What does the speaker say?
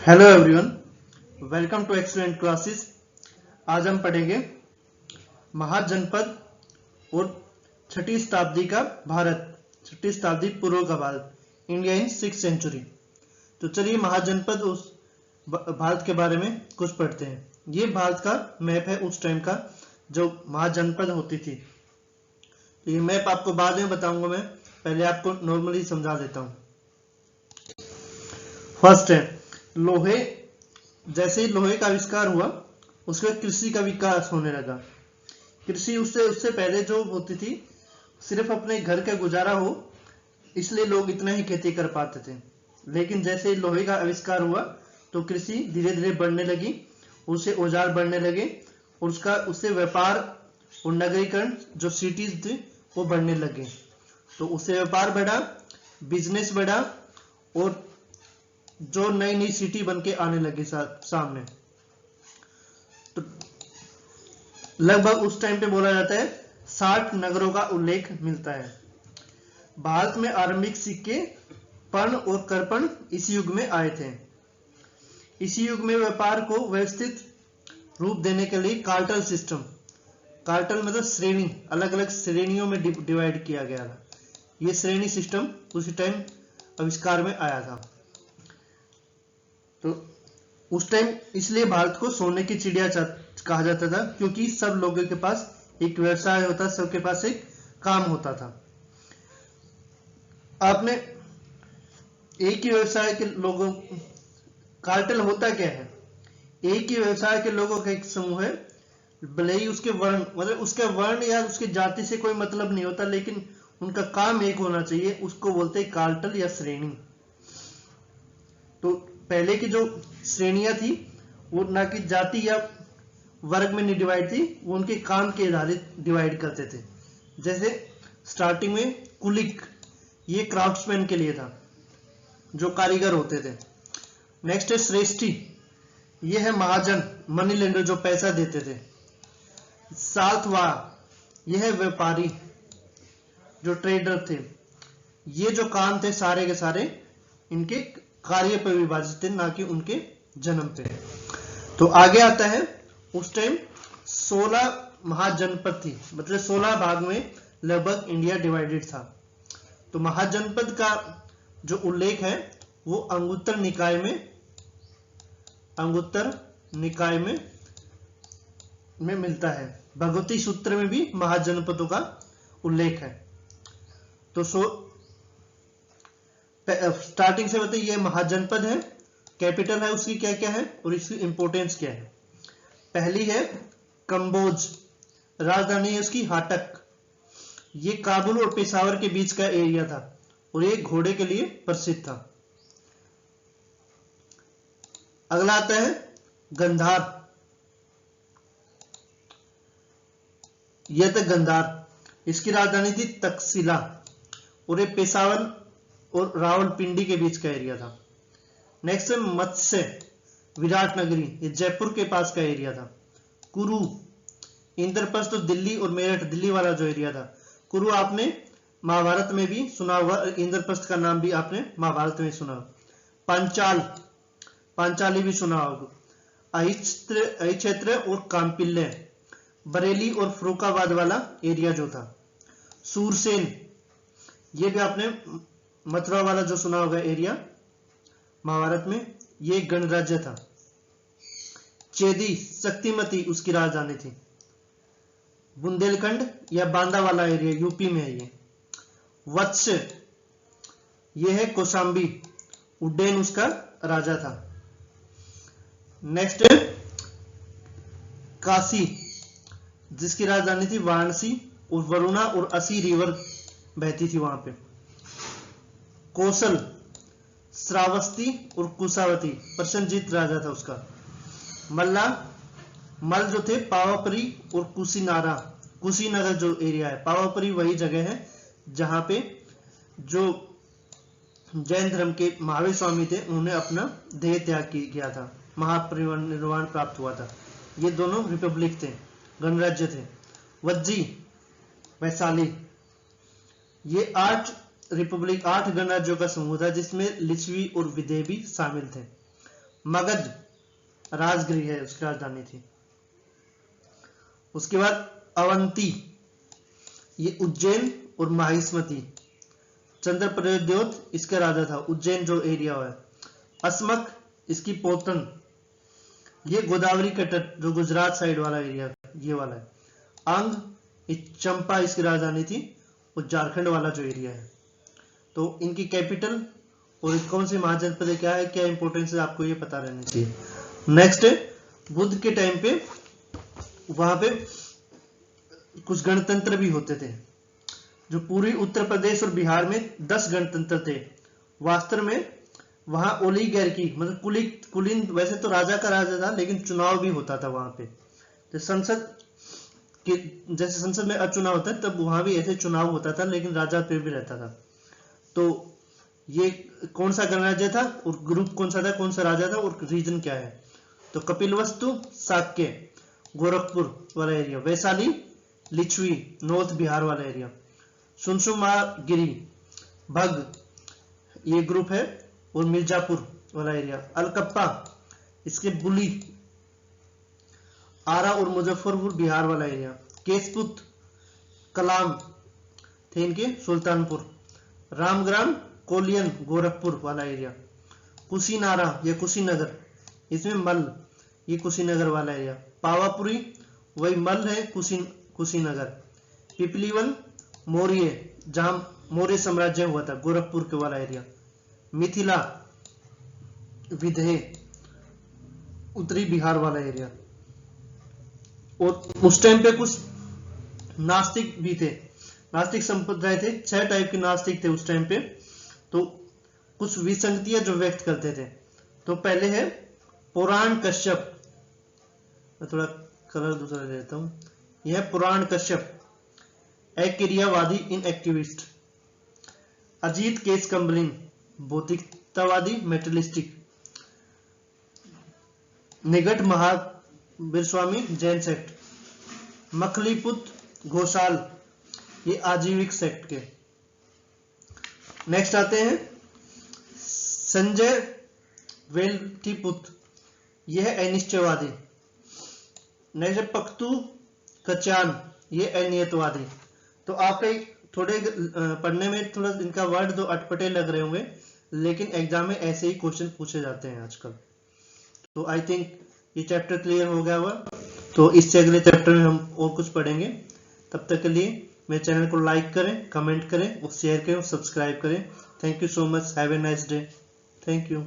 Hello everyone, welcome to excellent classes. आज हम पढ़ेंगे महाजनपद और छठी शताब्दी का भारत, छठी शताब्दी पूर्व का Bharat, India in 6th century. तो चलिए महाजनपद उस भारत के बारे में कुछ पढ़ते हैं। ये भारत का मैप है उस टाइम का जो महाजनपद होती थी। तो ये मैप आपको बाद में बताऊंगा, मैं पहले आपको नॉर्मली समझा देता हूँ। फर्स्ट है लोहे। जैसे ही लोहे का आविष्कार हुआ उसके बाद कृषि का विकास होने लगा। कृषि उससे पहले जो होती थी, सिर्फ अपने घर का गुजारा हो इसलिए लोग इतना ही खेती कर पाते थे। लेकिन जैसे ही लोहे का आविष्कार हुआ तो कृषि धीरे धीरे बढ़ने लगी, उससे औजार बढ़ने लगे और उससे व्यापार और नगरीकरण जो सिटीज थी वो बढ़ने लगे। तो उससे व्यापार बढ़ा, बिजनेस बढ़ा और जो नई नई सिटी बन के आने लगी सामने। तो लगभग उस टाइम पे बोला जाता है 60 नगरों का उल्लेख मिलता है। भारत में आरंभिक सिक्के, पर्ण और करपण इसी युग में आए थे। इसी युग में व्यापार को व्यवस्थित रूप देने के लिए कार्टल सिस्टम, कार्टल मतलब श्रेणी, अलग अलग श्रेणियों में डिवाइड किया गया था। ये श्रेणी सिस्टम उसी टाइम आविष्कार में आया था। तो उस टाइम इसलिए भारत को सोने की चिड़िया कहा जाता था, क्योंकि सब लोगों के पास एक व्यवसाय होता, सबके पास एक काम होता था। आपने एक ही व्यवसाय के लोगों, कार्टेल होता क्या है? एक ही व्यवसाय के लोगों का एक समूह है, भले ही उसके वर्ण मतलब उसके वर्ण या उसकी जाति से कोई मतलब नहीं होता, लेकिन उनका काम एक होना चाहिए, उसको बोलते हैं कार्टेल या श्रेणी। तो पहले की जो श्रेणियां थी वो ना कि जाति या वर्ग में नहीं डिवाइड थी, वो उनके काम के आधारित डिवाइड करते थे। जैसे स्टार्टिंग में कुलिक, ये क्राफ्ट्समैन के लिए था, जो कारीगर होते थे। नेक्स्ट है श्रेष्ठी, ये है महाजन, मनी लेंडर, जो पैसा देते थे। सातवा, यह है व्यापारी, जो ट्रेडर थे। ये जो काम थे सारे के सारे इनके कार्य पर विभाजित थे, ना कि उनके जन्म पे। तो आगे आता है उस टाइम 16 महाजनपद थी, मतलब 16 भाग में लगभग इंडिया डिवाइडेड था। तो महाजनपद का जो उल्लेख है वो अंगुत्तर निकाय में मिलता है। भगवती सूत्र में भी महाजनपदों का उल्लेख है। तो स्टार्टिंग से बताइए, ये महाजनपद है, कैपिटल है उसकी क्या क्या है और इसकी इंपोर्टेंस क्या है। पहली है कंबोज, राजधानी है उसकी हाटक। ये काबुल और पेशावर के बीच का एरिया था और ये घोड़े के लिए प्रसिद्ध था। अगला आता है गंधार। यह था गंधार, इसकी राजधानी थी तक्षशिला और ये पेशावर और रावलपिंडी के बीच का एरिया था। नेक्स्ट है मत्स्य, विराट नगरी, ये जयपुर के पास का एरिया था। कुरु, इंद्रप्रस्थ तो दिल्ली और मेरठ, दिल्ली वाला जो एरिया था। कुरु आपने महाभारत में भी सुना होगा, इंद्रप्रस्थ का नाम भी आपने महाभारत में सुना। पांचाल, पांचाली भी सुना होगा। अहिक्षेत्र और कांपिल्य, बरेली और फरुखाबाद वाला एरिया जो था। सूरसेन, ये भी आपने मथुरा वाला जो सुना होगा एरिया महाभारत में, ये गणराज्य था। चेदी, शक्तिमती उसकी राजधानी थी। बुंदेलखंड या बांदा वाला एरिया यूपी में है ये। वत्स, ये है कौशांबी, उड्डयन उसका राजा था। नेक्स्ट है काशी, जिसकी राजधानी थी वाराणसी और वरुणा और असी रिवर बहती थी वहां पे। कौशल, श्रावस्ती और कुशावती, प्रसन्नजीत राजा था उसका। मल्ला, मल जो थे पावापरी और कुशीनगर जो एरिया है, पावापरी वही जगह है जहां पे जो जैन धर्म के महावीर स्वामी थे उन्होंने अपना देह त्याग किया था, महापरिनिर्वाण प्राप्त हुआ था। ये दोनों रिपब्लिक थे, गणराज्य थे। वज्जी, वैशाली, ये 8 गणराज्यों का समूह था जिसमें लिच्छवी और विदेह भी शामिल थे। मगध राजगृह है, उसकी राजधानी थी। उसके बाद अवंती, ये उज्जैन और माहिष्मति, चंद्रप्रद्योत इसका राजा था, उज्जैन जो एरिया है। अस्मक इसकी पोतन, ये गोदावरी का तट जो गुजरात साइड वाला एरिया ये वाला है। अंग, चंपा इसकी राजधानी थी, और झारखंड वाला जो एरिया है। तो इनकी कैपिटल और कौन से महाजनपद क्या है, क्या इंपॉर्टेंस है, आपको ये पता रहना चाहिए। नेक्स्ट है, बुद्ध के टाइम पे वहां पे कुछ गणतंत्र भी होते थे। जो पूरी उत्तर प्रदेश और बिहार में 10 गणतंत्र थे। वास्तव में वहां ओलिगैर्की मतलब कुलीन, वैसे तो राजा का राजा था, लेकिन चुनाव भी होता था वहां पे। तो संसद के जैसे संसद में अचुनाव होता है, तब वहां भी ऐसे चुनाव होता था, लेकिन राजा पे भी रहता था। तो ये कौन सा गणराज्य था और ग्रुप कौन सा था, कौन सा राजा था और रीजन क्या है। तो कपिलवस्तु साक्य गोरखपुर वाला एरिया, वैशाली लिच्छवी नॉर्थ बिहार वाला एरिया, सुनसुमागिरी भग ये ग्रुप है, और मिर्जापुर वाला एरिया, अलकप्पा इसके बुली आरा और मुजफ्फरपुर बिहार वाला एरिया, केसपुत कलाम थे इनके सुल्तानपुर, रामग्राम कोलियन गोरखपुर वाला एरिया, कुशीनारा या कुशीनगर इसमें मल ये कुशीनगर वाला एरिया, पावापुरी वही मल है कुशीनगर, पिपलीवन मौर्य जहां मौर्य साम्राज्य हुआ था गोरखपुर के वाला एरिया, मिथिला विधे उत्तरी बिहार वाला एरिया। और उस टाइम पे कुछ नास्तिक भी थे, नास्तिक संप्रदाय थे, 6 टाइप के नास्तिक थे उस टाइम पे। तो कुछ विसंगतियां जो व्यक्त करते थे। तो पहले है पुराण कश्यप, मैं थोड़ा कलर दूसरा ले लेता हूं, यह है पुराण कश्यप, अक्रियावादी इन activist, Ajit case Kambalin भौतिकतावादी मेटलिस्टिक, निगट Mahavir Swami Jain sect, मखलीपुत Ghoshal ये आजीविक सेक्ट के। नेक्स्ट आते हैं संजय वेल्टीपुत, यह है अनिश्चयवादी। नेक्स्ट पख्तू कचान ये अनियतवादी। तो आपके थोड़े पढ़ने में थोड़ा इनका वर्ड दो अटपटे लग रहे होंगे, लेकिन एग्जाम में ऐसे ही क्वेश्चन पूछे जाते हैं आजकल। तो आई थिंक ये चैप्टर क्लियर हो गया हुआ। तो इससे अगले चैप्टर में हम और कुछ पढ़ेंगे। तब तक के लिए मेरे चैनल को लाइक करें, कमेंट करें और शेयर करें और सब्सक्राइब करें। Thank you so much, have a nice day, thank you.